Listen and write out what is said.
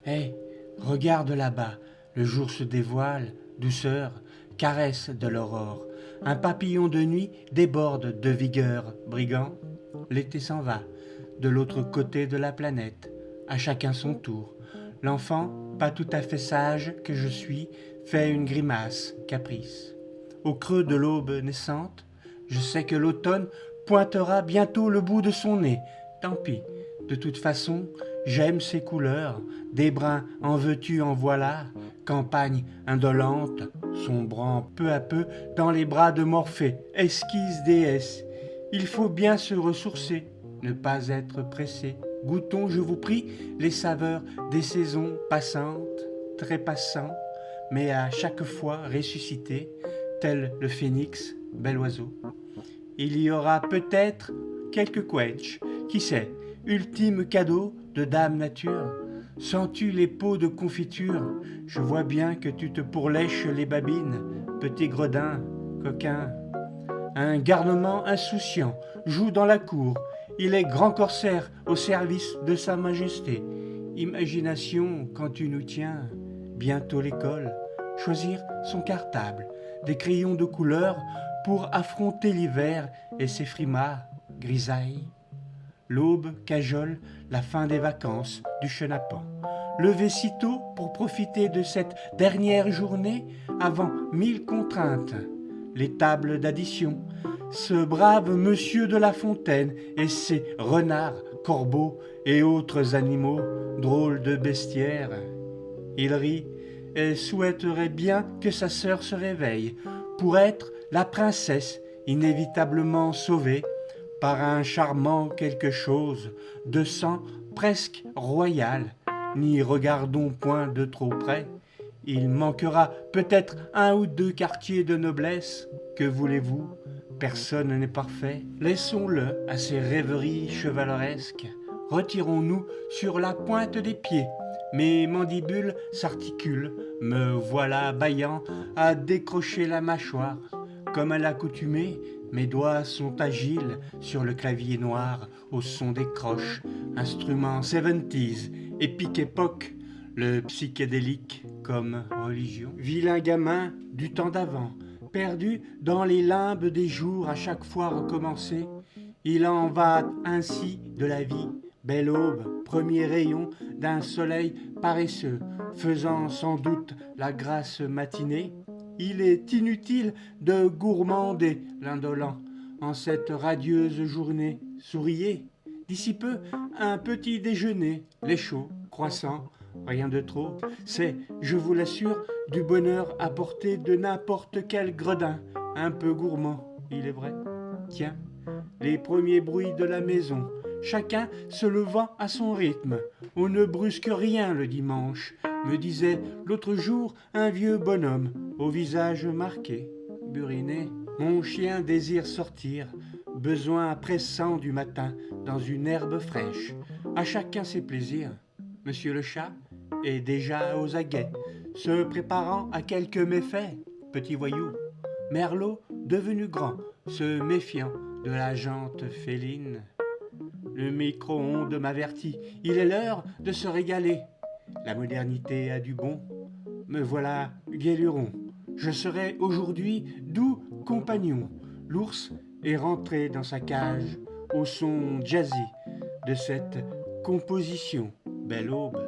Hé, regarde là-bas, le jour se dévoile, douceur, caresse de l'aurore. Un papillon de nuit déborde de vigueur, brigand. L'été s'en va, de l'autre côté de la planète, à chacun son tour. L'enfant, pas tout à fait sage que je suis, fait une grimace, caprice. Au creux de l'aube naissante, je sais que l'automne pointera bientôt le bout de son nez. Tant pis, de toute façon, j'aime ces couleurs, des brins en veux-tu en voilà, campagne indolente, sombrant peu à peu dans les bras de Morphée, esquisse déesse. Il faut bien se ressourcer, ne pas être pressé. Goûtons, je vous prie, les saveurs des saisons passantes, trépassant, mais à chaque fois ressuscité, tel le phénix, bel oiseau. Il y aura peut-être quelques quetchs, qui sait, ultime cadeau de Dame Nature. Sens-tu les pots de confiture? Je vois bien que tu te pourlèches les babines, petit gredin, coquin. Un garnement insouciant joue dans la cour. Il est grand corsaire au service de sa majesté. Imagination, quand tu nous tiens, bientôt l'école. Choisir son cartable, des crayons de couleur pour affronter l'hiver et ses frimas grisailles. L'aube cajole la fin des vacances du chenapan. Lever si tôt pour profiter de cette dernière journée avant 1000 contraintes. Les tables d'addition, ce brave monsieur de La Fontaine et ses renards, corbeaux et autres animaux, drôles de bestiaires. Il rit et souhaiterait bien que sa sœur se réveille pour être la princesse inévitablement sauvée par un charmant quelque chose de sang presque royal. N'y regardons point de trop près. Il manquera peut-être un ou deux quartiers de noblesse. Que voulez-vous? Personne n'est parfait. Laissons-le à ses rêveries chevaleresques. Retirons-nous sur la pointe des pieds. Mes mandibules s'articulent, me voilà bâillant à décrocher la mâchoire. Comme à l'accoutumée, mes doigts sont agiles sur le clavier noir au son des croches, instrument 70s, épique époque, le psychédélique comme religion. Vilain gamin du temps d'avant, perdu dans les limbes des jours à chaque fois recommencés, il en va ainsi de la vie, belle aube, premier rayon d'un soleil paresseux, faisant sans doute la grasse matinée. Il est inutile de gourmander l'indolent en cette radieuse journée. Souriez, d'ici peu, un petit déjeuner, lait chaud, croissant, rien de trop. C'est, je vous l'assure, du bonheur à portée de n'importe quel gredin, un peu gourmand, il est vrai. Tiens, les premiers bruits de la maison, chacun se levant à son rythme. On ne brusque rien le dimanche, me disait l'autre jour un vieux bonhomme au visage marqué, buriné. Mon chien désire sortir, besoin pressant du matin dans une herbe fraîche. À chacun ses plaisirs. Monsieur le chat est déjà aux aguets, se préparant à quelques méfaits, petit voyou. Merlot, devenu grand, se méfiant de la jante féline. Le micro-ondes m'avertit, il est l'heure de se régaler. La modernité a du bon. Me voilà guéluron. Je serai aujourd'hui doux compagnon. L'ours est rentré dans sa cage au son jazzy de cette composition. Belle aube.